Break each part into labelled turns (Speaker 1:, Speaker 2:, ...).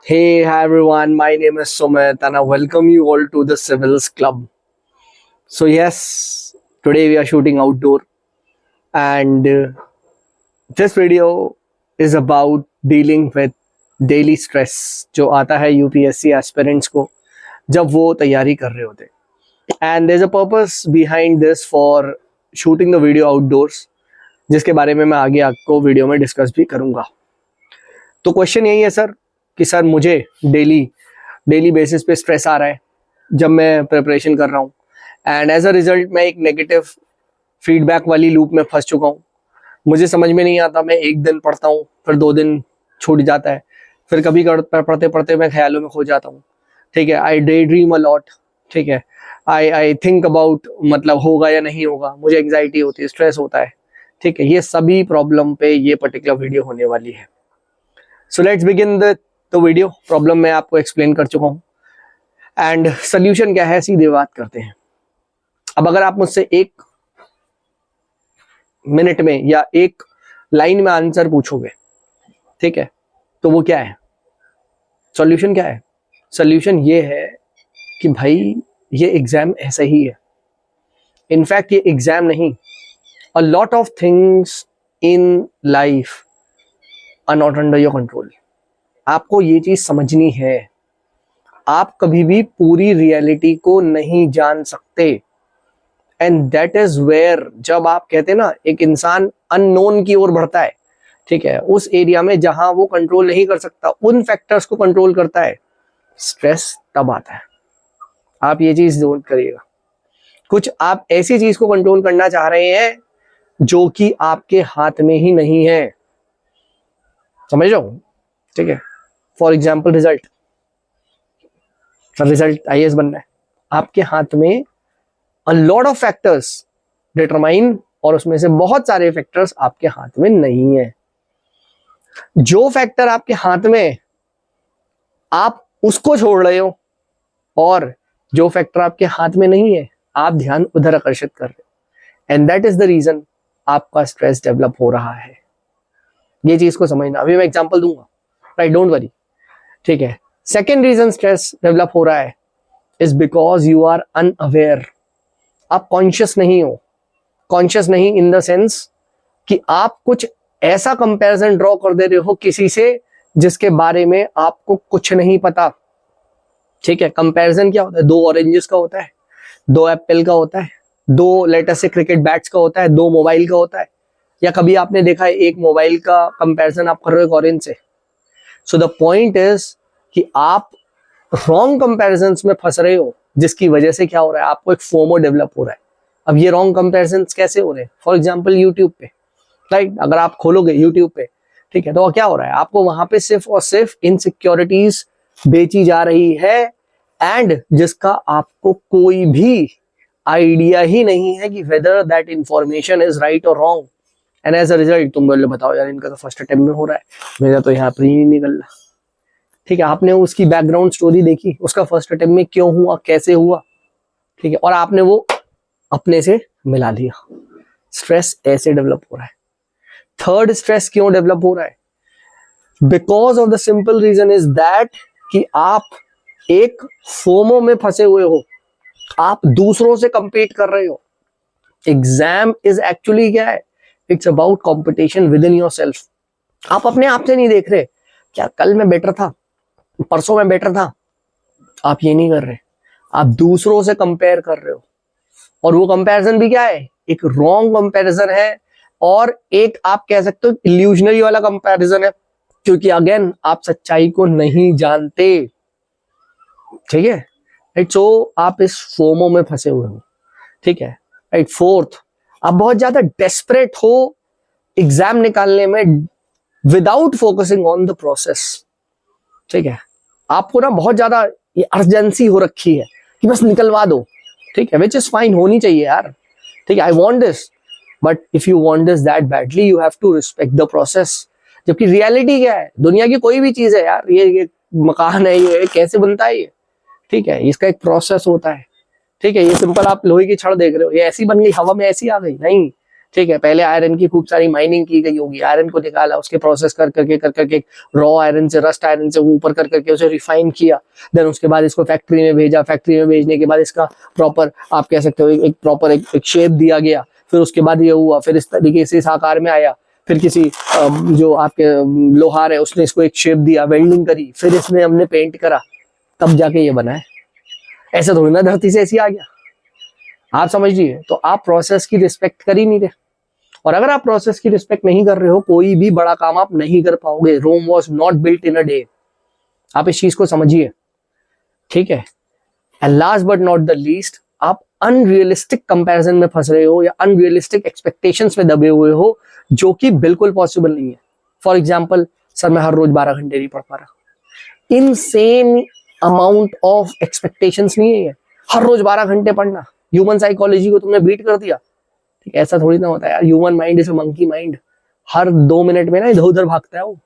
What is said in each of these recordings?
Speaker 1: Hey, hi everyone. My name is Sumit, and I welcome you all to the Civils Club. So yes, today we are shooting outdoor, and this video is about dealing with daily stress जो आता है UPSC aspirants को जब वो तैयारी कर रहे होते. And there's a purpose behind this for shooting the video outdoors, जिसके बारे में मैं आगे आपको वीडियो में डिस्कस भी करूंगा. तो क्वेश्चन यही है सर कि सर मुझे डेली बेसिस पे स्ट्रेस आ रहा है जब मैं प्रिपरेशन कर रहा हूँ, एंड एज अ रिजल्ट मैं एक नेगेटिव फीडबैक वाली लूप में फंस चुका हूँ. मुझे समझ में नहीं आता, मैं एक दिन पढ़ता हूँ फिर 2 दिन छूट जाता है, फिर कभी पढ़ते पढ़ते मैं ख्यालों में खो जाता हूँ. ठीक है, आई डे ड्रीम अ लॉट. ठीक है, आई थिंक अबाउट मतलब होगा या नहीं होगा, मुझे एंग्जाइटी होती है, स्ट्रेस होता है. ठीक है, ये सभी प्रॉब्लम पे ये पर्टिकुलर वीडियो होने वाली है. So let's begin the video. Problem मैं आपको एक्सप्लेन कर चुका हूँ एंड सोल्यूशन क्या है, सीधे बात करते हैं. अब अगर आप मुझसे 1 मिनट में या 1 लाइन में आंसर पूछोगे, ठीक है, तो वो क्या है, सॉल्यूशन क्या है? सॉल्यूशन ये है कि भाई ये एग्जाम ऐसा ही है. इनफैक्ट ये एग्जाम नहीं, a lot of things in life are not under your control. आपको ये चीज समझनी है. आप कभी भी पूरी रियलिटी को नहीं जान सकते, एंड दैट इज वेयर, जब आप कहते हैं ना एक इंसान अननोन की ओर बढ़ता है, ठीक है, उस एरिया में जहां वो कंट्रोल नहीं कर सकता, उन फैक्टर्स को कंट्रोल करता है, स्ट्रेस तब आता है. आप ये चीज नोट करिएगा. कुछ आप ऐसी चीज को कंट्रोल करना चाह रहे हैं जो कि आपके हाथ में ही नहीं है. समझ रहे हो? ठीक है, फॉर एग्जाम्पल रिजल्ट IAS बनना है, आपके हाथ में अ लॉट ऑफ फैक्टर्स डिटरमाइन, और उसमें से बहुत सारे फैक्टर्स आपके हाथ में नहीं है. जो फैक्टर आपके हाथ में, आप उसको छोड़ रहे हो, और जो फैक्टर आपके हाथ में नहीं है, आप ध्यान उधर आकर्षित कर रहे हो, and that is the reason आपका स्ट्रेस डेवलप हो रहा है. ये चीज को समझना. अभी मैं एग्जांपल दूंगा, राइट, डोंट वरी. ठीक है, सेकेंड रीजन स्ट्रेस डेवलप हो रहा है is because you are unaware. आप कॉन्शियस नहीं हो. कॉन्शियस नहीं इन द सेंस कि आप कुछ ऐसा कंपैरिजन ड्रॉ कर दे रहे हो किसी से जिसके बारे में आपको कुछ नहीं पता. ठीक है, कंपैरिजन क्या होता है? 2 ऑरेंजेस का होता है, 2 एप्पल का होता है, 2 लेटर से क्रिकेट बैट्स का होता है, 2 मोबाइल का होता है, या कभी आपने देखा है एक मोबाइल का कंपैरिजन आप कर रहे हो एक ऑरेंज से. सो द पॉइंट इज कि आप रॉन्ग कंपैरिजंस में फंस रहे हो, जिसकी वजह से क्या हो रहा है, आपको एक फोमो डेवलप हो रहा है. अब ये रॉन्ग कंपैरिजंस कैसे हो रहे हैं? फॉर एग्जांपल यूट्यूब पे, राइट, अगर आप खोलोगे यूट्यूब पे, ठीक है, तो क्या हो रहा है, आपको वहां पे सिर्फ और सिर्फ इनसिक्योरिटीज बेची जा रही है, एंड जिसका आपको कोई भी आइडिया ही नहीं है कि whether that information is right और wrong. And as a result तुम बोले बताओ यार इनका तो फर्स्ट अटेम्प्ट में हो रहा है, मेरा तो यहाँ पर ही नहीं निकल रहा. ठीक है, आपने उसकी बैकग्राउंड स्टोरी देखी, उसका फर्स्ट अटेम्प्ट में क्यों हुआ, कैसे हुआ, ठीक है, और आपने वो अपने से मिला लिया. स्ट्रेस ऐसे डेवलप हो रहा है. थर्ड स्ट्रेस क्यों डेवलप हो रहा है? Because of the simple reason is that कि आप एक फोमो में फंसे हुए हो. आप दूसरों से कंपीट कर रहे हो. एग्जाम इज एक्चुअली क्या है? It's about competition with in your self. आप अपने आप से नहीं देख रहे क्या कल मैं बेटर था, परसों में बेटर था. आप ये नहीं कर रहे, आप दूसरों से कंपेयर कर रहे हो, और वो कंपैरिजन भी क्या है? एक रॉन्ग कंपैरिजन है, और एक आप कह सकते हो इल्यूजनरी वाला कंपैरिजन है, क्योंकि अगेन आप सच्चाई को नहीं जानते. ठीक है, राइट. सो आप इस फोमो में फंसे हुए हो. ठीक है, राइट. फोर्थ, आप बहुत ज्यादा डेस्परेट हो एग्जाम निकालने में without focusing on the process. ठीक है, आपको ना बहुत ज्यादा ये अर्जेंसी हो रखी है कि बस निकलवा दो. ठीक है, विच इज फाइन, होनी चाहिए यार. ठीक है, I want this, but if you want this that badly you have to respect the process. जबकि रियलिटी क्या है? दुनिया की कोई भी चीज है यार, ये मकान है, ये कैसे बनता है ये, ठीक है, इसका एक प्रोसेस होता है. ठीक है, ये सिंपल आप लोहे की छड़ देख रहे हो, ये ऐसी बन गई, हवा में ऐसी आ गई, नहीं. ठीक है, पहले आयरन की खूब सारी माइनिंग की गई होगी, आयरन को निकाला, उसके प्रोसेस कर करके रॉ आयरन से, रस्ट आयरन से ऊपर कर करके उसे रिफाइन किया, देन उसके बाद इसको फैक्ट्री में भेजा, फैक्ट्री में भेजने के बाद इसका प्रॉपर आप कह सकते हो एक प्रॉपर एक शेप दिया गया, फिर उसके बाद ये हुआ, फिर इस तरीके से इस आकार में आया, फिर किसी जो आपके लोहार है उसने इसको एक शेप दिया, वेल्डिंग करी, फिर इसमें हमने पेंट करा, तब जाके ये बना है। ऐसा थोड़ी ना धरती से ऐसी आ गया, आप समझिए। तो आप प्रोसेस की रिस्पेक्ट कर ही नहीं रहे, और अगर आप प्रोसेस की रिस्पेक्ट नहीं कर रहे हो, कोई भी बड़ा काम आप नहीं कर पाओगे। Rome was not built in a day, आप इस चीज को समझिए, ठीक है। And last but not the least, आप अनरियलिस्टिक कंपैरिजन में फंस रहे हो या अनरियलिस्टिक एक्सपेक्टेशंस में दबे हुए हो, जो कि बिल्कुल पॉसिबल नहीं है। फॉर एग्जाम्पल, सर मैं हर रोज 12 घंटे नहीं पढ़ पा रहा, इनसेन अमाउंट ऑफ एक्सपेक्टेशंस नहीं है ये, हर रोज 12 घंटे पढ़ना। ह्यूमन साइकोलॉजी को तुमने बीट कर दिया, ठीक, ऐसा थोड़ी ना होता है यार। Human mind is a monkey mind, her 2 minute में ना इधर उधर भागता है वो,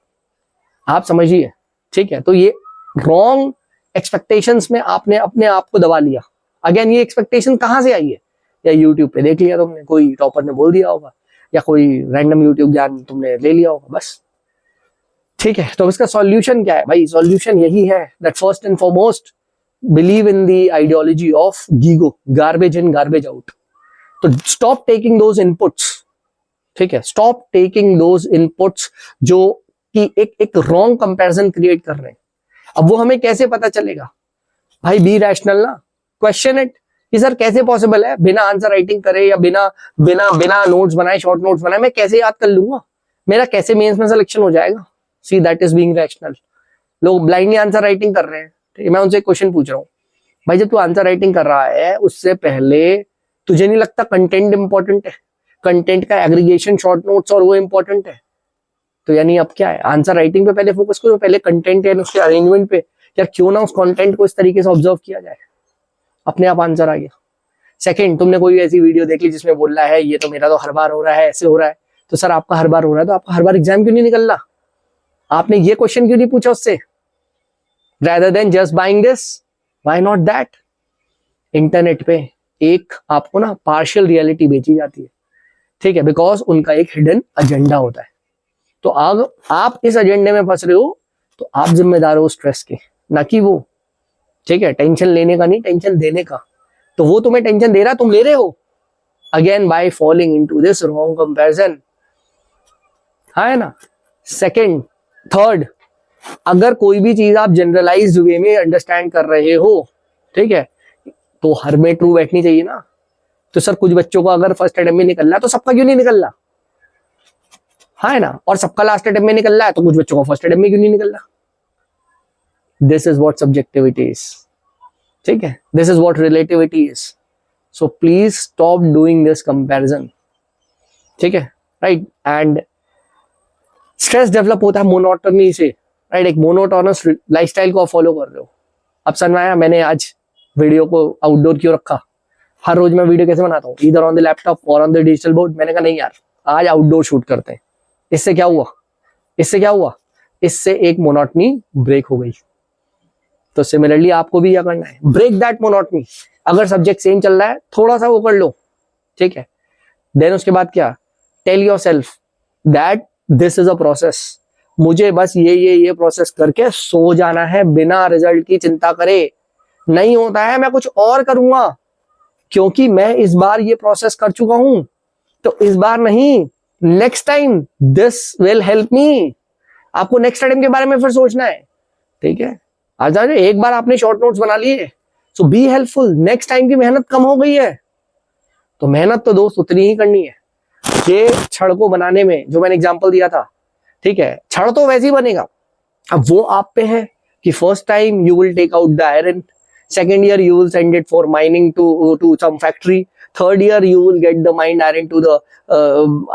Speaker 1: आप समझिए, ठीक है। तो ये रॉन्ग एक्सपेक्टेशंस में आपने अपने आप को दबा लिया। अगेन, ये एक्सपेक्टेशन कहाँ से आई है? या यूट्यूब पे देख लिया तुमने, कोई टॉपर ने बोल दिया होगा, या कोई रैंडम यूट्यूब ज्ञान तुमने ले लिया होगा, बस, ठीक है। तो इसका सॉल्यूशन क्या है भाई? सॉल्यूशन यही है that first and foremost believe in the ideology of GIGO, garbage in garbage out. तो स्टॉप टेकिंग दोज इनपुट्स, ठीक है, स्टॉप टेकिंग दोज इनपुट्स जो कि एक रॉन्ग कंपैरिजन क्रिएट कर रहे हैं। अब वो हमें कैसे पता चलेगा भाई? बी रैशनल ना, क्वेश्चन इट कि सर कैसे पॉसिबल है, बिना आंसर राइटिंग करे या बिना बिना बिना नोट्स बनाए, शॉर्ट नोट्स बनाए, मैं कैसे याद कर लूंगा? मेरा कैसे मेंस में सिलेक्शन हो जाएगा? सी, दैट इज बीइंग रैशनल। लोग ब्लाइंडली आंसर राइटिंग कर रहे हैं, ठीक है। मैं उनसे क्वेश्चन पूछ रहा हूँ, भाई जब तू आंसर राइटिंग कर रहा है उससे पहले तुझे नहीं लगता कंटेंट इंपॉर्टेंट है? कंटेंट का एग्रीगेशन, शॉर्ट नोट्स और वो इंपॉर्टेंट है। तो यानी अब क्या है, आंसर राइटिंग पे पहले फोकस करो, पहले कंटेंट है उसके अरेंजमेंट पे, यार क्यों ना उस कंटेंट को इस तरीके से ऑब्जर्व किया जाए, अपने आप आंसर आ गया। सेकंड, तुमने कोई ऐसी वीडियो देख ली जिसमें बोल रहा है ये तो मेरा तो हर बार हो रहा है, ऐसे हो रहा है, तो सर आपका हर बार हो रहा है तो आपका हर बार एग्जाम क्यों नहीं निकल रहा? आपने ये क्वेश्चन क्यों नहीं पूछा उससे? rather than just buying this, why not that? Internet पे एक आपको ना पार्शियल रियलिटी बेची जाती है, ठीक है, बिकॉज उनका एक हिडन एजेंडा होता है। तो अब आप इस एजेंडे में फंस रहे हो, तो आप जिम्मेदार हो स्ट्रेस के, ना कि वो, ठीक है। टेंशन लेने का नहीं, टेंशन देने का। तो वो तुम्हें टेंशन दे रहा, तुम ले रहे हो, again by falling into this wrong comparison, है ना। सेकंड, थर्ड, अगर कोई भी चीज आप जनरलाइज्ड वे में अंडरस्टैंड कर रहे हो, ठीक है, तो हर में ट्रू बैठनी चाहिए ना। तो सर कुछ बच्चों को अगर फर्स्ट अटेम्प्ट में निकल रहा है तो सबका क्यों नहीं निकल रहा, है ना? और सबका लास्ट अटेम्प्ट में निकल रहा है तो कुछ बच्चों को फर्स्ट अटेम्प्ट में क्यों नहीं निकल रहा? This is what subjectivity is, ठीक है, this is what relativity is. So please stop doing this comparison, ठीक है, राइट। एंड स्ट्रेस डेवलप होता है मोनोटनी से, राइट। एक मोनोटोनस लाइफस्टाइल को आप फॉलो कर रहे हो। अब समझ में आया मैंने आज वीडियो को आउटडोर क्यों रखा? हर रोज मैं वीडियो कैसे बनाता हूँ, इधर ऑन द लैपटॉप और ऑन द डिजिटल बोर्ड। मैंने कहा नहीं यार, आज आउटडोर शूट करते हैं। इससे क्या हुआ? इससे क्या हुआ? इससे एक मोनोटनी ब्रेक हो गई। तो सिमिलरली आपको भी क्या करना है, ब्रेक दैट मोनोटनी। अगर सब्जेक्ट सेम चल रहा है, थोड़ा सा वो कर लो, ठीक है। देन उसके बाद क्या, tell yourself that this is a process. मुझे बस ये प्रोसेस करके सो जाना है बिना रिजल्ट की चिंता करे। नहीं होता है, मैं कुछ और करूंगा, क्योंकि मैं इस बार ये प्रोसेस कर चुका हूं, तो इस बार नहीं, next time this will help me. आपको नेक्स्ट टाइम के बारे में फिर सोचना है, ठीक है। आज एक बार आपने शॉर्ट नोट्स बना लिए, सो बी हेल्पफुल। नेक्स्ट टाइम की मेहनत कम हो गई है, तो मेहनत तो दोस्त उतनी ही करनी है। ये छड़ को बनाने में जो मैंने एग्जांपल दिया था, ठीक है, छड़ तो वैसे ही बनेगा। अब वो आप पे है कि first time you will take out the iron, second year you will send it for mining to some factory, third year you will get the mined iron to the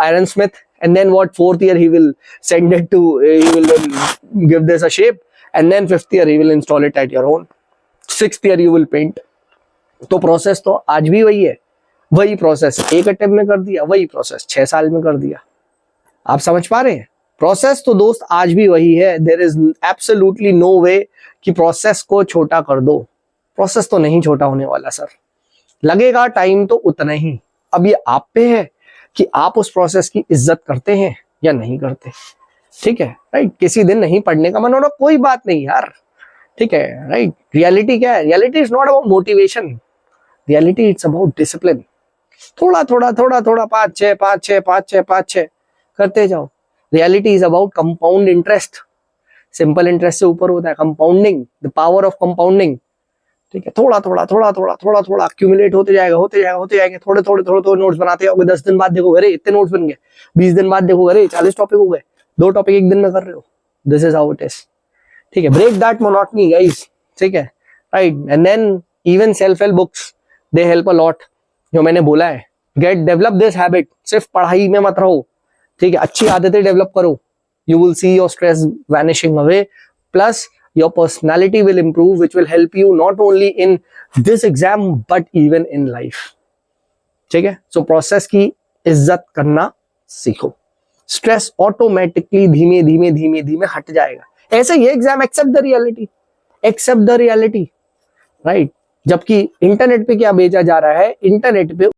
Speaker 1: iron smith, and then what, fourth year he will send it to he will give this a shape, and then fifth year he will install it at your own, sixth year you will paint। तो process तो आज भी वही है, वही process एक attempt में कर दिया, वही प्रोसेस 6 साल में कर दिया। आप समझ पा रहे हैं? प्रोसेस तो दोस्त आज भी वही है। देयर इज एब्सोल्युटली नो वे कि प्रोसेस को छोटा कर दो। प्रोसेस तो नहीं छोटा होने वाला सर, लगेगा टाइम तो उतना ही। अब ये आप पे है कि आप उस प्रोसेस की इज्जत करते हैं या नहीं करते। ठीक है, राइट। किसी दिन नहीं पढ़ने का मन हो रहा, कोई बात नहीं यार, ठीक है, राइट। रियलिटी क्या है? Reality is not about motivation, reality it's about discipline. थोड़ा थोड़ा थोड़ा थोड़ा 5-6 5-6 5-6 5-6 करते जाओ। Reality is about compound interest. Simple interest से ऊपर होता है compounding, the power of compounding. ठीक है, थोड़ा थोड़ा थोड़ा थोड़ा थोड़ा थोड़ा अक्यूमुलेट होते जाएगा, होते जाएगा, होते जाएंगे। थोड़े थोड़े थोड़े थोड़े नोट्स बनाते जाओगे। 10 दिन बाद देखो, अरे इतने नोट्स बन गए। 20 दिन बाद देखो, अरे 40 टॉपिक हो गए। 2 टॉपिक एक दिन में कर रहे हो। This is how it is. ठीक है, ब्रेक दैट मोनोटनी गाइस। ठीक है, right. And then even self help books, they help a lot. जो मैंने बोला है, गेट डेवलप दिस हैबिट। सिर्फ पढ़ाई में मत रहो, ठीक है, अच्छी आदतें डेवलप करो। You will see your stress vanishing away, plus your personality will improve, which will help you not only in this exam but even in life. ठीक है, so process की इज्जत करना सीखो। स्ट्रेस ऑटोमेटिकली धीमे धीमे धीमे धीमे हट जाएगा। ऐसे ये exam, accept the reality, accept the reality, right. जबकि इंटरनेट पे क्या भेजा जा रहा है, इंटरनेट पे